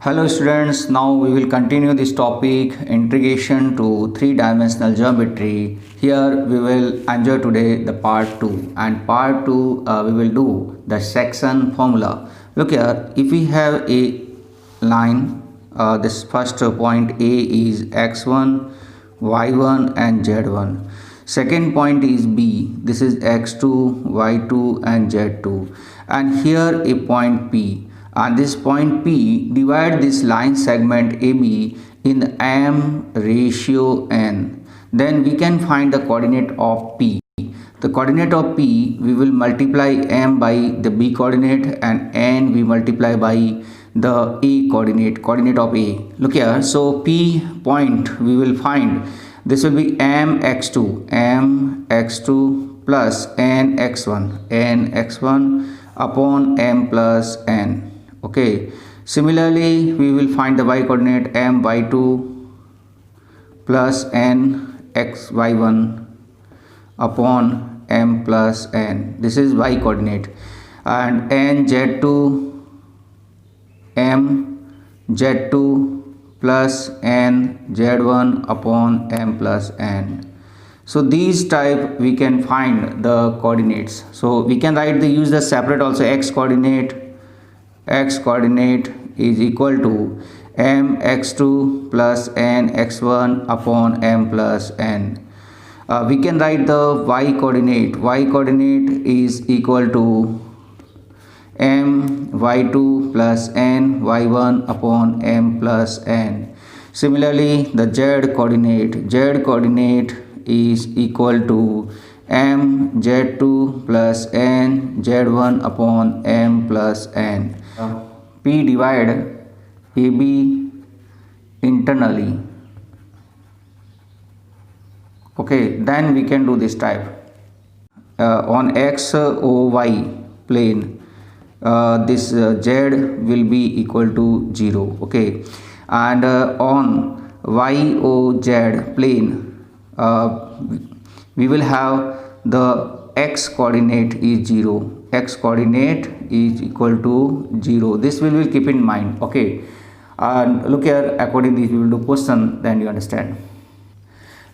Hello students, now we will continue this topic integration to three-dimensional geometry. Here we will enjoy today the part 2 and part 2 we will do the section formula. Look here, if we have a line, this first point A is x1, y1 and z1. Second point is B, this is x2, y2 and z2, and here a point P. And this point P, divide this line segment AB in m ratio n. Then we can find the coordinate of P. The coordinate of P, we will multiply m by the B coordinate and n we multiply by the A coordinate of A. Look here, so P point we will find, this will be mx2 plus nx1 upon m plus n. Okay, similarly we will find the y coordinate my2 plus n x y1 upon m plus n. This is y coordinate, and n z2 m z2 plus n z1 upon m plus n. So these type we can find the coordinates. So we can use the separate also. X coordinate is equal to mx2 plus nx1 upon m plus n. We can write the y coordinate. Y coordinate is equal to m y2 plus n y1 upon m plus n. Similarly, the z coordinate is equal to m z2 plus n z1 upon m plus n. P divide AB internally. Okay, then we can do this type. On x o y plane, this z will be equal to 0. Okay, and on y o z plane, we will have the x coordinate is 0. X coordinate is equal to 0. This we will keep in mind. Okay, and look here, accordingly we will do question, then you understand.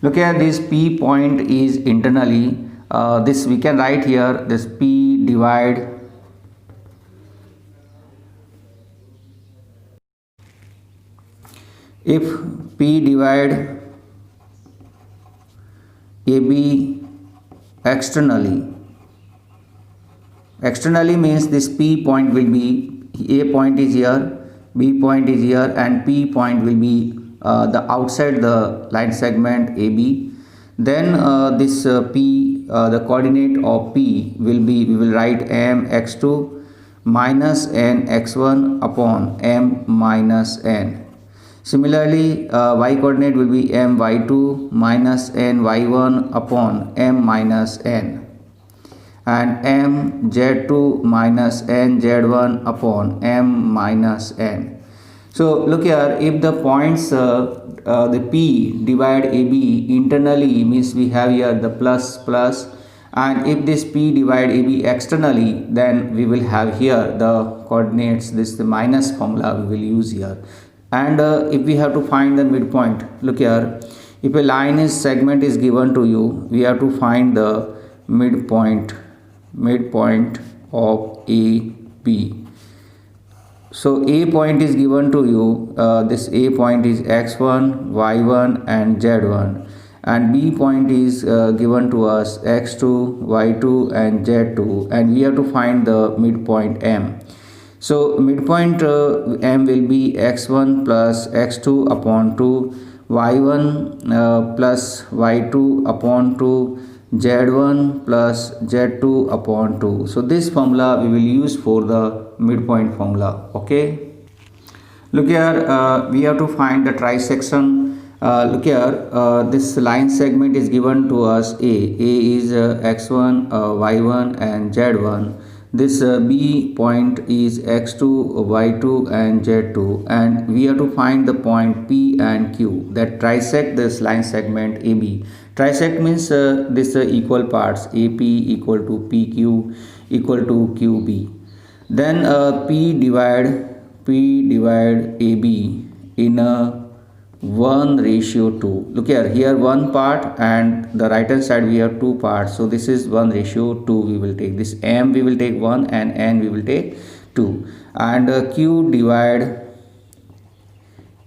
Look here, this P point is internally, this we can write here, this P divide if P divide AB externally means this P point will be, A point is here, B point is here, and P point will be the outside the line segment AB. Then this P, the coordinate of P will be, we will write mx2 minus nx1 upon m minus n. Similarly, y coordinate will be my2 minus ny1 upon m minus n, and m z2 minus n z1 upon m minus n. So look here, if the points the P divide AB internally means we have here the plus, and if this P divide AB externally, then we will have here the coordinates, this the minus formula we will use here. And if we have to find the midpoint, look here, if a line segment is given to you, we have to find the midpoint of AB. So A point is given to you, this A point is x1, y1 and z1, and B point is given to us x2, y2 and z2, and we have to find the midpoint M. So midpoint M will be x1 plus x2 upon 2, y1 plus y2 upon 2, z1 plus z2 upon 2. So this formula we will use for the midpoint formula. Okay, look here, we have to find the trisection. Look here, this line segment is given to us. A is x1, y1 and z1. This B point is x2, y2 and z2, and we have to find the point P and Q that trisect this line segment AB. Trisect means this equal parts, AP equal to PQ equal to QB. Then P divide P divide AB in a 1:2. Look here one part and the right hand side we have two parts. So this is 1:2. We will take this M, we will take 1, and N we will take 2. And Q divide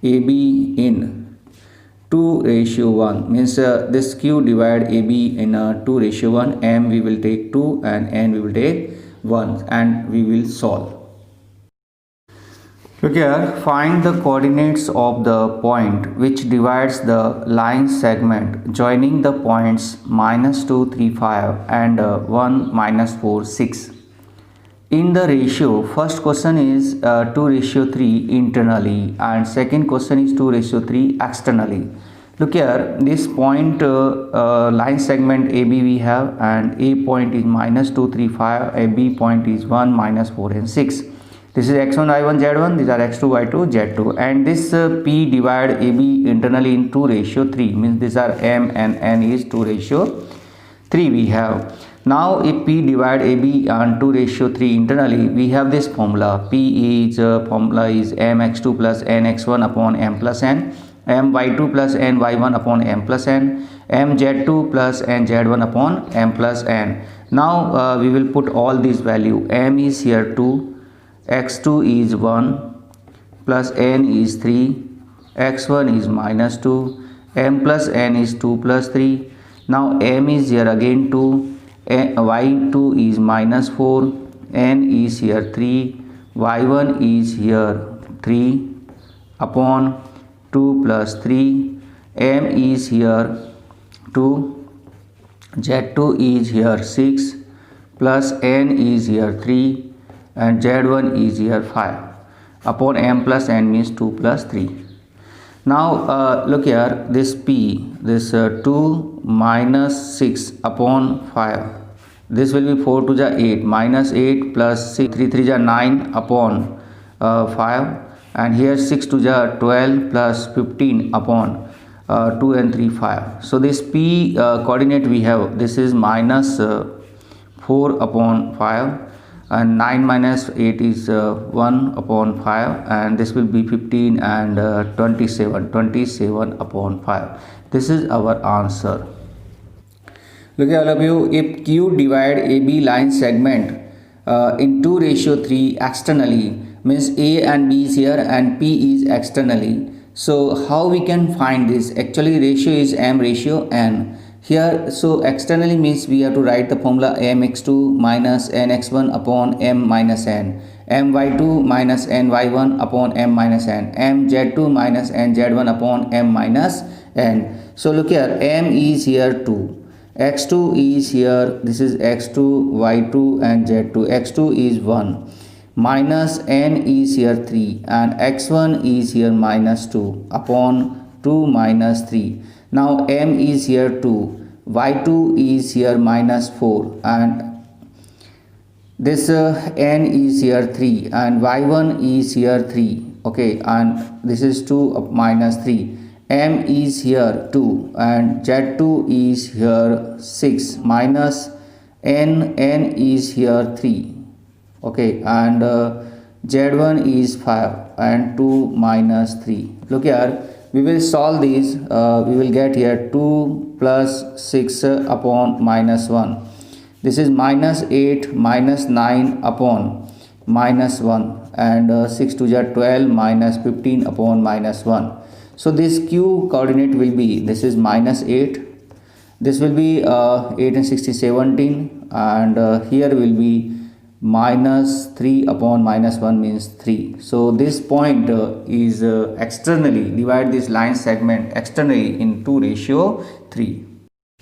AB in 2:1 means this Q divide AB in 2:1. M we will take 2 and N we will take 1, and we will solve. Look here, find the coordinates of the point which divides the line segment joining the points -2, 3, 5 and 1, -4, 6. In the ratio, first question is 2:3 internally and second question is 2:3 externally. Look here, this point line segment AB we have, and A point is -2, 3, 5, a B point is 1, -4 and 6. This is x1, y1, z1, these are x2, y2, z2, and this P divide AB internally in 2:3 means these are M and N is 2:3 we have. Now if P divide AB on 2:3 internally, we have this formula. P is formula is mx2 plus nx1 upon m plus n, my2 plus ny1 upon m plus n, mz2 plus nz1 upon m plus n. Now we will put all these value. M is here 2, x2 is 1 plus n is 3, x1 is -2, m plus n is 2 plus 3. Now m is here again 2, y2 is -4, n is here 3, y1 is here 3 upon 2 plus 3, m is here 2, z2 is here 6 plus n is here 3 and z1 is here 5 upon m plus n means 2 plus 3. Now look here, this P, this 2 minus 6 upon 5, this will be 4 to the 8, -8 plus 6, 3 3 the 9 upon 5, and here 6 to the 12 plus 15 upon 2 and 3 5. So this P coordinate we have, this is -4 upon 5, and 9 minus 8 is 1 upon 5, and this will be 15 and 27 upon 5. This is our answer. Look at all of you, if Q divide AB line segment in 2:3 externally means A and B is here and P is externally. So how we can find this? Actually ratio is M ratio N. Here, so externally means we have to write the formula mx2 minus nx1 upon m minus n, my2 minus ny1 upon m minus n, mz2 minus nz1 upon m minus n. So look here, m is here 2, x2 is here, this is x2, y2 and z2, x2 is 1, minus n is here 3 and x1 is here -2 upon 2 minus 3. Now m is here 2, y2 is here -4 and this n is here 3 and y1 is here 3, okay, and this is 2 minus 3. M is here 2 and z2 is here 6 minus n is here 3, okay, and z1 is 5 and 2 minus 3. Look here, we will solve these. We will get here 2 plus 6 upon -1. This is -8 minus 9 upon -1, and 6 to the 12 minus 15 upon -1. So this Q coordinate will be, this is -8, this will be 8 and 60 17, and here will be -3 upon -1 means 3. So this point is externally, divide this line segment externally in 2:3.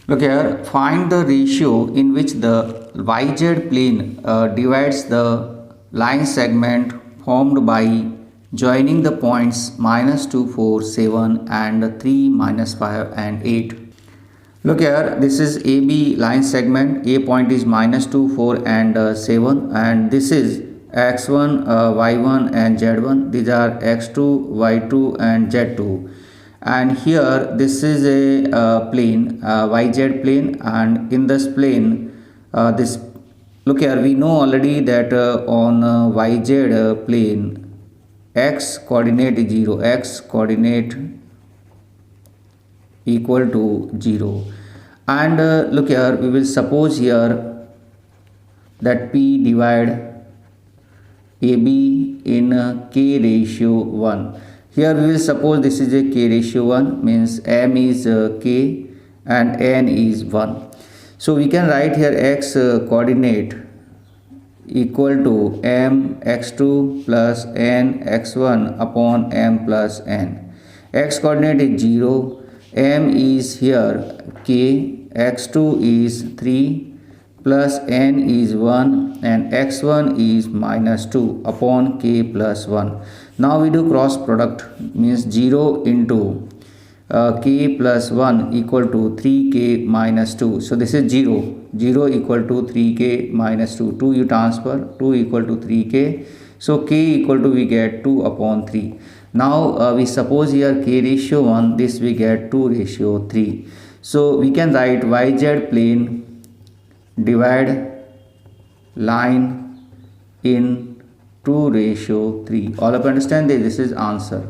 Look here, find the ratio in which the YZ plane divides the line segment formed by joining the points -2, 4, 7 and 3, -5 and 8. Look here, this is AB line segment. A point is -2, 4 and 7, and this is x1, y1 and z1. These are x2, y2 and z2. And here this is a plane, YZ plane, and in this plane, this, look here, we know already that on YZ plane, x coordinate is 0, x coordinate equal to 0. And look here, we will suppose here that p divide AB in k ratio 1. Here we will suppose this is a k ratio 1, means m is k and n is 1. So we can write here x coordinate equal to m x2 plus n x1 upon m plus n. X coordinate is 0, m is here k, x2 is 3 plus n is 1 and x1 is minus 2 upon k plus 1. Now we do cross product, means 0 into k plus 1 equal to 3k minus 2. So this is 0, 0 equal to 3k minus 2, 2 you transfer, 2 equal to 3k. So k equal to we get 2 upon 3. Now we suppose here k ratio 1, this we get 2 ratio 3. So we can write yz plane divide line in 2 ratio 3. All of you understand this? This is answer.